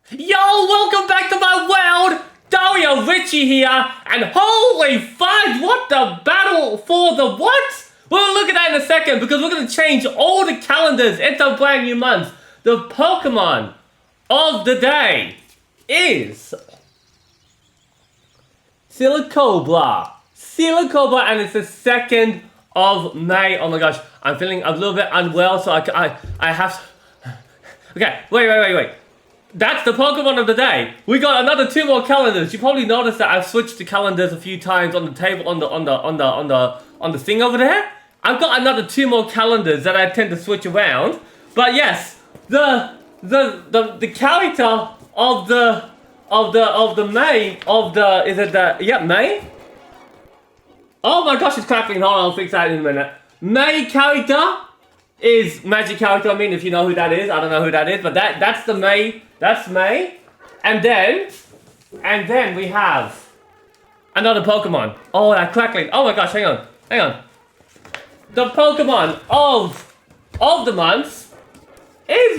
Yo, welcome back to my world! Dario Richie here, and holy fudge, what the battle for the what? We'll look at that in a second, because we're going to change all the calendars into a brand new month. The Pokemon of the day is Silicobra. Silicobra, and it's the 2nd of May. Oh my gosh, I'm feeling a little bit unwell, so I have to... Okay, wait. That's the Pokemon of the day. We got another 2 more calendars. You probably noticed that I've switched the calendars a few times on the table on the thing over there. I've got another 2 more calendars that I tend to switch around. But yes, the character of the May May? Oh my gosh, it's crackling. Hold on, I'll fix that in a minute. May character is magic character. I mean, if you know who that is, I don't know who that is, but that's the May. That's May, and then we have another Pokemon. Oh, that crackling! Oh my gosh, hang on. The Pokemon of the month is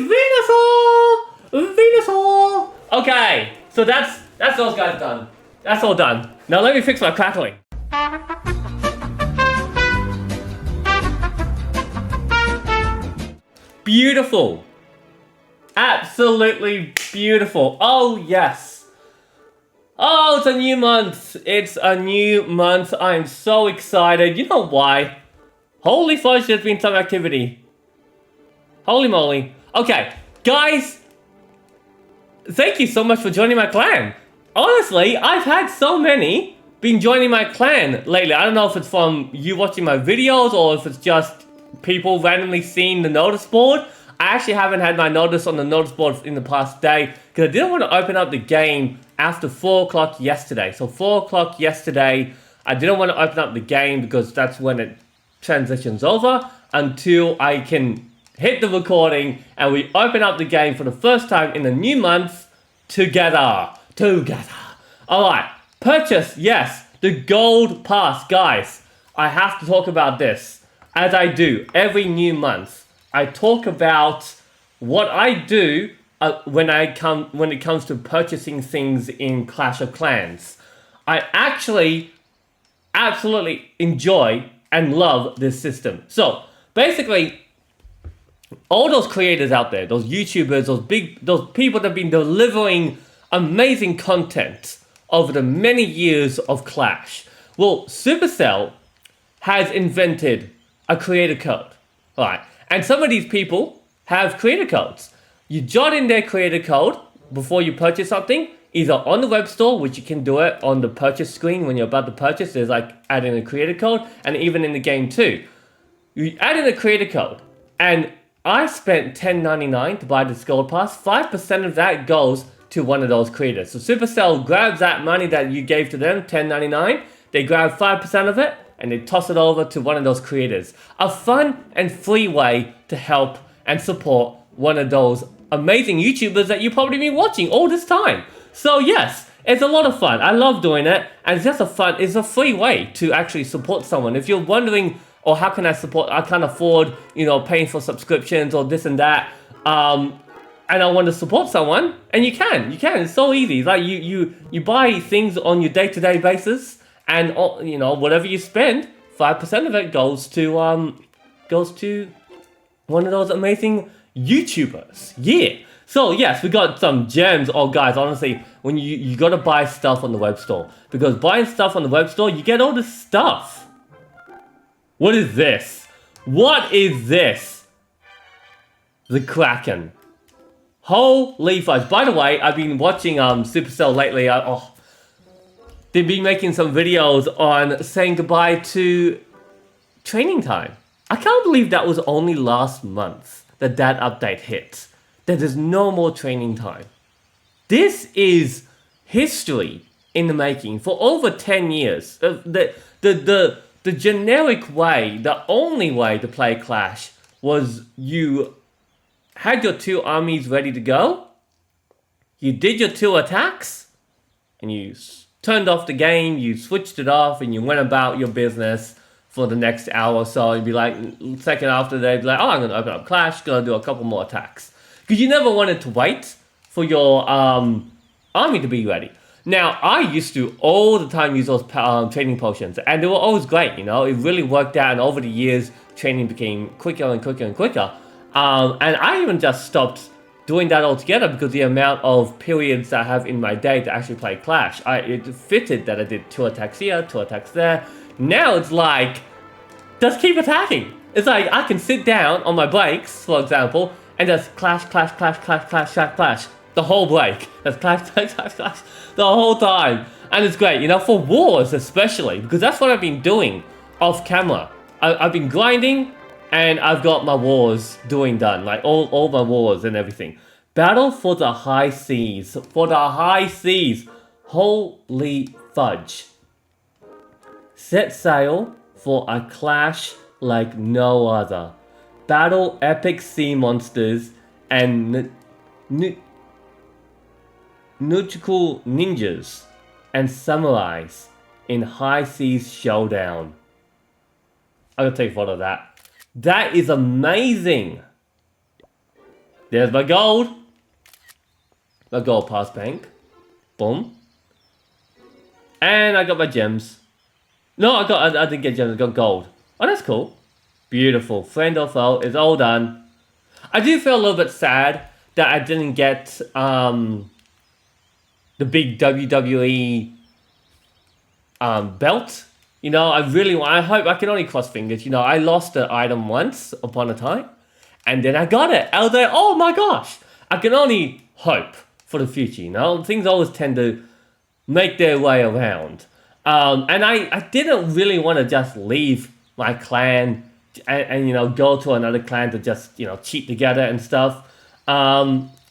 Venusaur. Okay, so that's those guys done. That's all done. Now let me fix my crackling. Beautiful. Absolutely beautiful. Oh, yes. Oh, it's a new month. It's a new month. I'm so excited. You know why? Holy fudge, there's been some activity. Holy moly. Okay, guys. Thank you so much for joining my clan. Honestly, I've had so many been joining my clan lately. I don't know if it's from you watching my videos or if it's just people randomly seeing the notice board. I actually haven't had my notice on the notice board in the past day because I didn't want to open up the game after 4 o'clock yesterday. So 4 o'clock yesterday, I didn't want to open up the game because that's when it transitions over until I can hit the recording and we open up the game for the first time in the new month together. Alright, purchase, yes, the gold pass. Guys, I have to talk about this as I do every new month. I talk about what I do when it comes to purchasing things in Clash of Clans. I actually absolutely enjoy and love this system. So basically, all those creators out there, those YouTubers, those people that have been delivering amazing content over the many years of Clash. Well, Supercell has invented a creator code. All right. And some of these people have creator codes. You jot in their creator code before you purchase something, either on the web store, which you can do it on the purchase screen when you're about to purchase. There's like add in a creator code, and even in the game too. You add in a creator code, and I spent $10.99 to buy this gold pass. 5% of that goes to one of those creators. So Supercell grabs that money that you gave to them, $10.99. They grab 5% of it, and they toss it over to one of those creators. A fun and free way to help and support one of those amazing YouTubers that you've probably been watching all this time. So yes, it's a lot of fun. I love doing it, and it's a free way to actually support someone. If you're wondering, how can I support, I can't afford, paying for subscriptions or this and that, and I want to support someone, and you can, it's so easy. Like you buy things on your day-to-day basis, and whatever you spend, 5% of it goes to one of those amazing YouTubers. Yeah. So yes, we got some gems. Oh guys, honestly, when you gotta buy stuff on the web store, because buying stuff on the web store, you get all this stuff. What is this? What is this? The Kraken. Holy fudge. By the way, I've been watching Supercell lately. They've been making some videos on saying goodbye to training time. I can't believe that was only last month that update hit. That there's no more training time. This is history in the making for over 10 years. The generic way, the only way to play Clash was you had your 2 armies ready to go, you did your 2 attacks, and you turned off the game, you switched it off, and you went about your business for the next hour or so. You'd be like, second after, they'd be like, I'm going to open up Clash, going to do a couple more attacks. Because you never wanted to wait for your army to be ready. Now, I used to all the time use those training potions, and they were always great, you know? It really worked out, and over the years, training became quicker and quicker and quicker. And I even just stopped doing that altogether because the amount of periods I have in my day to actually play Clash. It fitted that I did 2 attacks here, 2 attacks there. Now it's like, just keep attacking. It's like I can sit down on my breaks, for example, and just clash, clash, clash, clash, clash, clash, clash. The whole break. Just clash, clash, clash, clash. The whole time. And it's great, you know, for wars especially, because that's what I've been doing off camera. I've been grinding, and I've got my wars done, like all my wars and everything. Battle for the high seas. For the high seas. Holy fudge. Set sail for a clash like no other. Battle epic sea monsters and nautical ninjas and samurais in high seas showdown. I'm gonna take a photo of that. That is amazing. There's my gold. My gold pass bank. Boom. And I got my gems. No, I didn't get gems, I got gold. Oh, that's cool. Beautiful. Friend or foe is all done. I do feel a little bit sad that I didn't get the big WWE belt. You know, I hope, I can only cross fingers. You know, I lost the item once upon a time, and then I got it. I was like, oh my gosh. I can only hope for the future, you know? Things always tend to make their way around. And I didn't really want to just leave my clan and you know, go to another clan to just, you know, cheat together and stuff.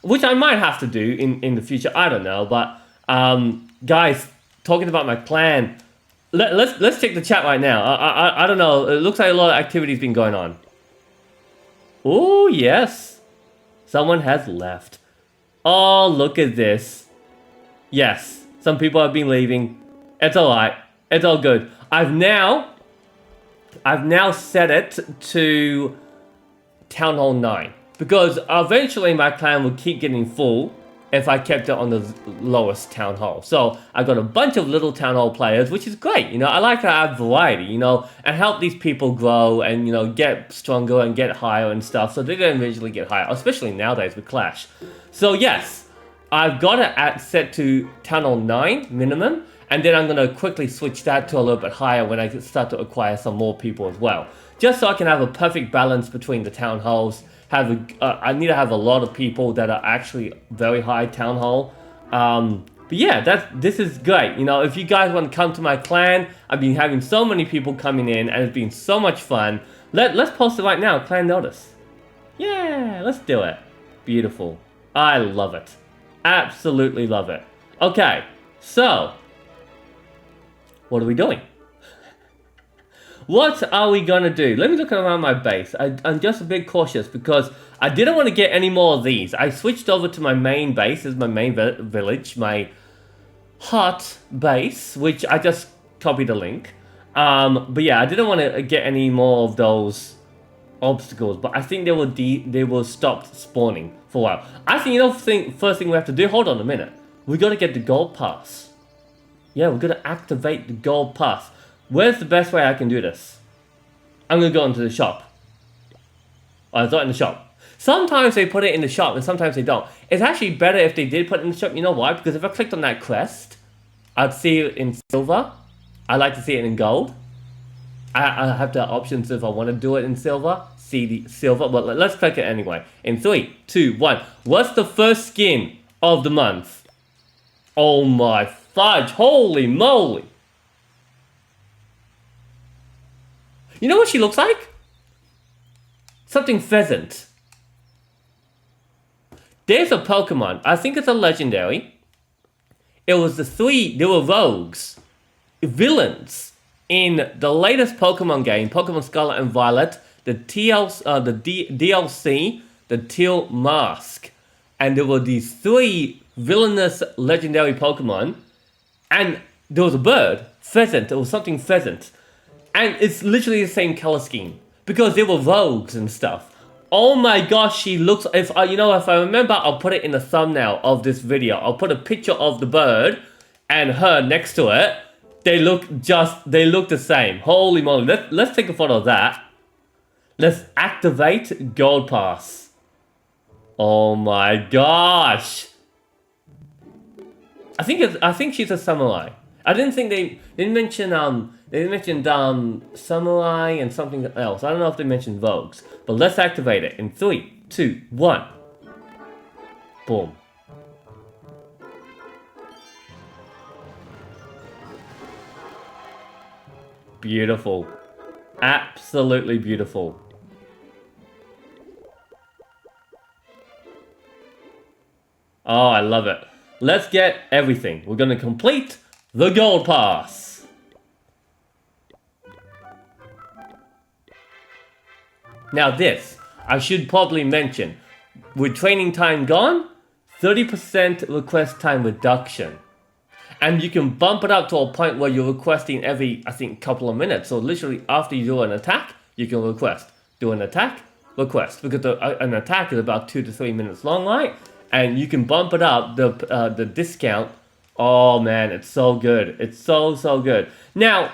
Which I might have to do in the future. I don't know. But guys, talking about my clan, let's check the chat right now. I don't know. It looks like a lot of activity's been going on. Oh yes, someone has left. Oh, look at this. Yes, some people have been leaving. It's alright. It's all good. I've now set it to Town Hall 9. Because eventually my clan would keep getting full if I kept it on the lowest Town Hall. So I got a bunch of little Town Hall players, which is great. You know, I like to have variety, you know, and help these people grow and, you know, get stronger and get higher and stuff. So they're going to eventually get higher, especially nowadays with Clash. So yes, I've got it set to Town Hall 9 minimum. And then I'm going to quickly switch that to a little bit higher when I start to acquire some more people as well. Just so I can have a perfect balance between the town halls. I need to have a lot of people that are actually very high town hall. But yeah, this is great. You know, if you guys want to come to my clan, I've been having so many people coming in and it's been so much fun. Let's post it right now, clan notice. Yeah, let's do it. Beautiful. I love it. Absolutely love it. Okay, so what are we doing? What are we gonna do? Let me look around my base. I'm just a bit cautious because I didn't want to get any more of these. I switched over to my main base. This is my main village, my hut base, which I just copied the link. But yeah, I didn't want to get any more of those obstacles, but I think they will stop spawning for a while. I think, you know, first thing we have to do, hold on a minute. We gotta get the gold pass. Yeah, we're gonna activate the gold pass. Where's the best way I can do this? I'm gonna go into the shop. Oh, it's not in the shop. Sometimes they put it in the shop and sometimes they don't. It's actually better if they did put it in the shop. You know why? Because if I clicked on that crest, I'd see it in silver. I like to see it in gold. I have the options if I want to do it in silver. See the silver, but let's click it anyway. In 3, 2, 1. What's the first skin of the month? Oh my fudge! Holy moly! You know what she looks like? Something pheasant. There's a Pokemon. I think it's a legendary. It was they were rogues. Villains. In the latest Pokemon game, Pokemon Scarlet and Violet, the DLC, the Teal Mask. And there were these 3 villainous legendary Pokemon. And there was a bird. Pheasant. It was something pheasant. And it's literally the same color scheme. Because they were rogues and stuff. Oh my gosh, she looks, if I remember, I'll put it in the thumbnail of this video. I'll put a picture of the bird and her next to it. They look the same. Holy moly. Let's take a photo of that. Let's activate Gold Pass. Oh my gosh. I think she's a samurai. I didn't think they didn't mention samurai and something else. I don't know if they mentioned Vogues. But let's activate it in 3, 2, 1. Boom. Beautiful. Absolutely beautiful. Oh, I love it. Let's get everything. We're gonna complete the Gold Pass. Now this, I should probably mention, with training time gone, 30% request time reduction. And you can bump it up to a point where you're requesting every, I think, couple of minutes. So literally after you do an attack, you can request. Do an attack, request. Because an attack is about 2 to 3 minutes long, right? And you can bump it up, the discount. Oh man, it's so good. It's so good. Now,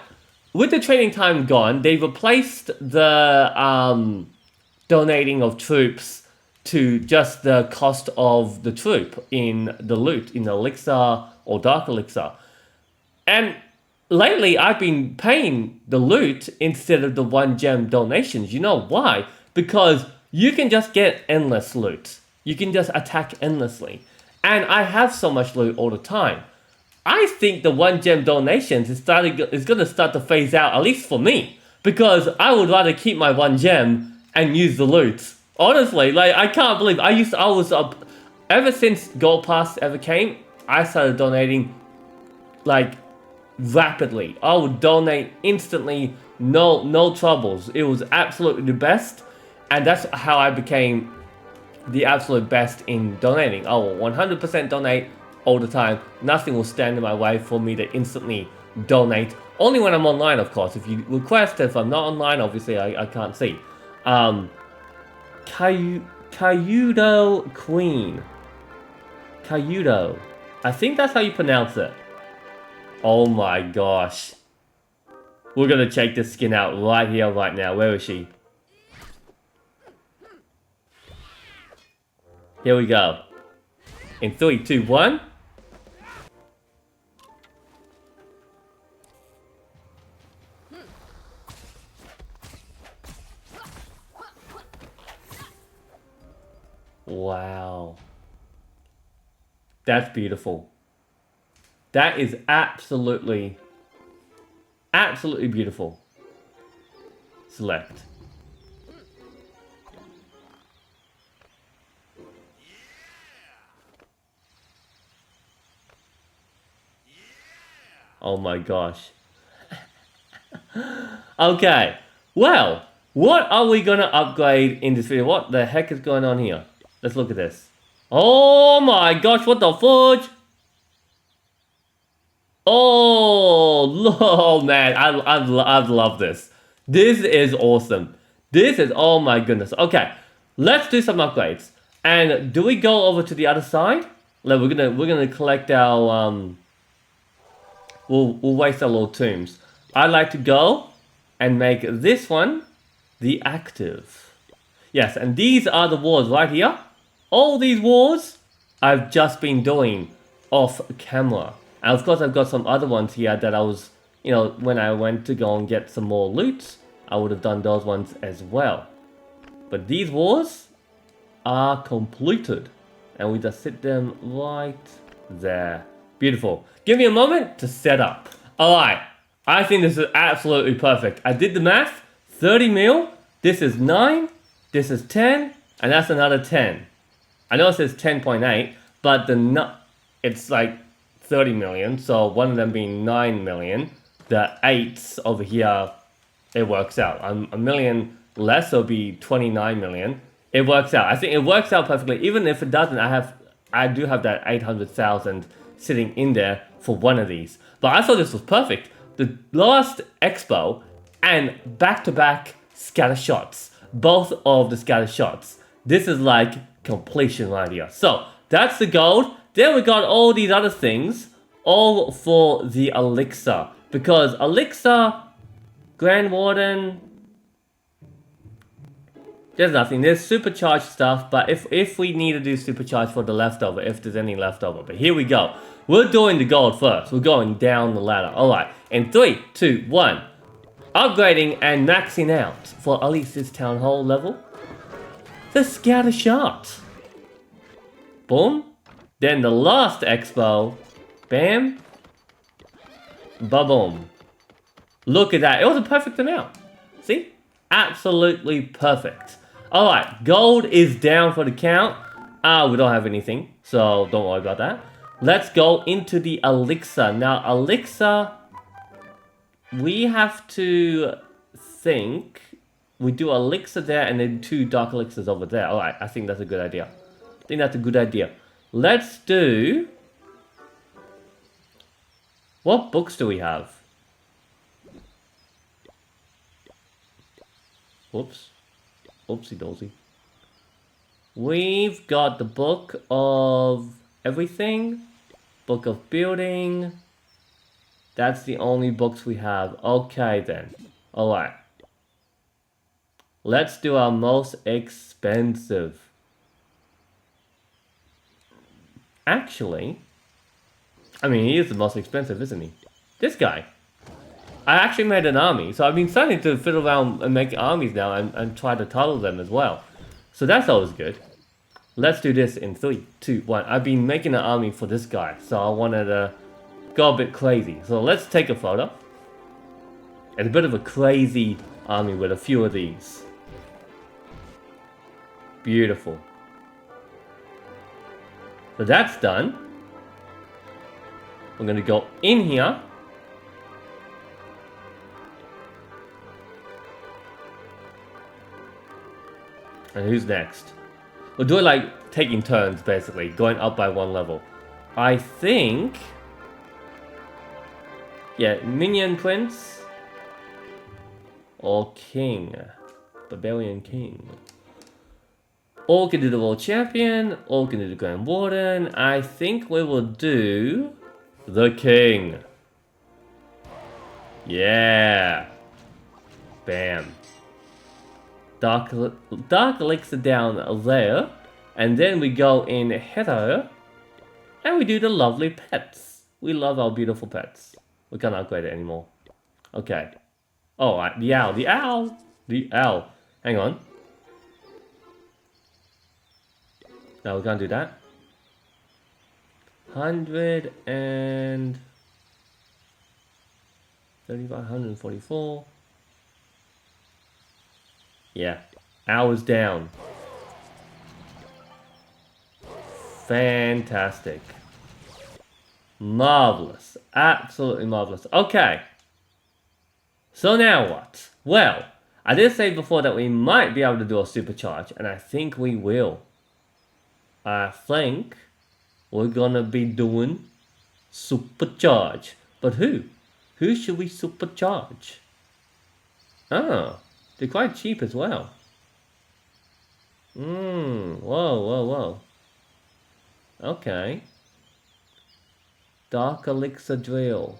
with the training time gone, they replaced the donating of troops to just the cost of the troop in the loot, in the elixir or dark elixir. And lately, I've been paying the loot instead of the 1 gem donations. You know why? Because you can just get endless loot. You can just attack endlessly. And I have so much loot all the time. I think the 1 gem donations is going to start to phase out, at least for me. Because I would rather keep my 1 gem and use the loot. Honestly, like, I can't believe, ever since Gold Pass ever came, I started donating, like, rapidly. I would donate instantly, no troubles. It was absolutely the best. And that's how I became the absolute best in donating. I will 100% donate all the time. Nothing will stand in my way for me to instantly donate. Only when I'm online, of course. If you request, if I'm not online, obviously I can't see. KYUDO Queen. KYUDO. I think that's how you pronounce it. Oh my gosh. We're gonna check this skin out right here, right now. Where is she? Here we go. In 3, 2, 1. Wow. That's beautiful. That is absolutely beautiful. Select. Oh my gosh. Okay. Well, what are we gonna upgrade in this video? What the heck is going on here? Let's look at this. Oh my gosh, what the fudge? Oh man, I love this. This is awesome. This is, oh my goodness. Okay, let's do some upgrades. And do we go over to the other side? Like, we're gonna collect our we'll waste our little tombs. I'd like to go and make this one the active. Yes, and these are the wars right here. All these wars I've just been doing off camera. And of course I've got some other ones here that I was, when I went to go and get some more loot, I would have done those ones as well. But these wars are completed. And we just sit them right there. Beautiful. Give me a moment to set up. Alright, I think this is absolutely perfect. I did the math. 30 mil, this is 9, this is 10, and that's another 10. I know it says 10.8, but it's like 30 million, so one of them being 9 million. The 8s over here, it works out. A million less, so it'll be 29 million. It works out. I think it works out perfectly. Even if it doesn't, I do have that 800,000 sitting in there for one of these. But I thought this was perfect. The last expo and back-to-back scatter shots. both of the scatter shots. This is like completion right here. So that's the gold. Then we got all these other things, all for the elixir. Because elixir, Grand Warden, there's nothing. There's supercharged stuff, but if we need to do supercharged for the leftover, if there's any leftover. But here we go. We're doing the gold first. We're going down the ladder. Alright, in 3, 2, 1. Upgrading and maxing out for at least this town hall level. The scatter shot. Boom. Then the last expo. Bam. Ba-boom. Look at that. It was a perfect amount. See? Absolutely perfect. Alright, gold is down for the count. We don't have anything, so don't worry about that. Let's go into the elixir. Now, elixir, we have to think. We do elixir there and then 2 dark elixirs over there. Alright, I think that's a good idea. I think that's a good idea. Let's do... What books do we have? Whoops. Oopsie dozy. We've got the book of everything. Book of building. That's the only books we have. Okay then. Alright. Let's do our most expensive. Actually, I mean, he is the most expensive, isn't he? This guy. I actually made an army, so I've been starting to fiddle around and make armies now and try to tunnel them as well. So that's always good. Let's do this in 3, 2, 1. I've been making an army for this guy, so I wanted to go a bit crazy. So let's take a photo. It's a bit of a crazy army with a few of these. Beautiful. So that's done. We're going to go in here. And who's next? We'll do it like taking turns, basically. Going up by 1 level. I think... Yeah, Minion Prince. Or King. Barbarian King. Or can do the World Champion. Or can do the Grand Warden. I think we will do... the King. Yeah. Bam. Dark elixir down there. And then we go in here. And we do the lovely pets. We love our beautiful pets. We can't upgrade it anymore. Okay. Oh, the owl. The owl. The owl. Hang on. No, we can't do that. 100 and 144. Yeah, hours down. Fantastic. Marvelous. Absolutely marvelous. Okay. So now what? Well, I did say before that we might be able to do a supercharge, and I think we will. I think we're gonna be doing supercharge. But who? Who should we supercharge? Ah, they're quite cheap as well. Whoa. Okay. Dark Elixir Drill.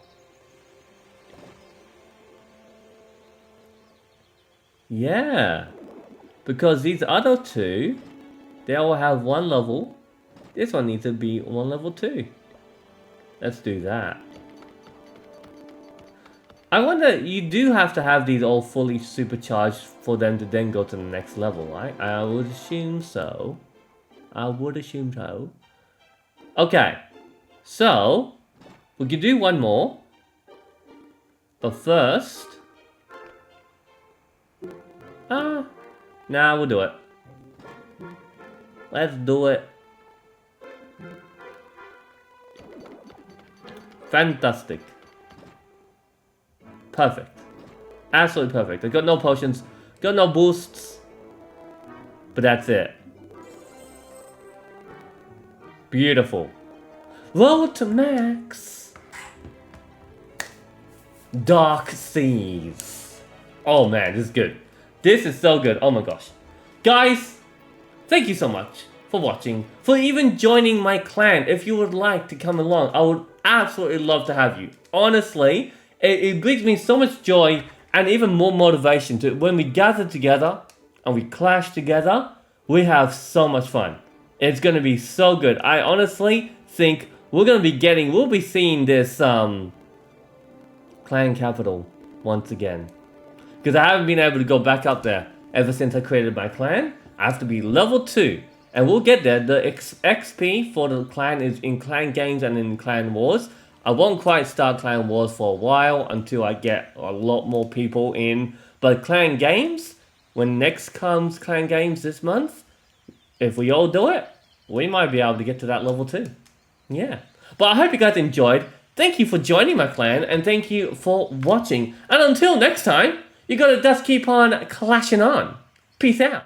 Yeah. Because these other two, they all have 1 level. This one needs to be 1 level 2. Let's do that. I wonder, you do have to have these all fully supercharged for them to then go to the next level, right? I would assume so. Okay. So, we can do 1 more. But first... nah, we'll do it. Let's do it. Fantastic. Perfect. Absolutely perfect. I got no potions, got no boosts, but that's it. Beautiful. Roll to max. Dark Seas. Oh man, this is good. This is so good. Oh my gosh. Guys, thank you so much for watching, for even joining my clan. If you would like to come along, I would absolutely love to have you. Honestly, it brings me so much joy and even more motivation to when we gather together and we clash together, we have so much fun. It's gonna be so good. I honestly think we'll be seeing this clan capital once again. Because I haven't been able to go back up there ever since I created my clan. I have to be level 2. And we'll get there. The XP for the clan is in clan games and in clan wars. I won't quite start clan wars for a while until I get a lot more people in. But clan games, when next comes clan games this month, if we all do it, we might be able to get to that level 2. Yeah. But I hope you guys enjoyed. Thank you for joining my clan and thank you for watching. And until next time, you gotta just keep on clashing on. Peace out.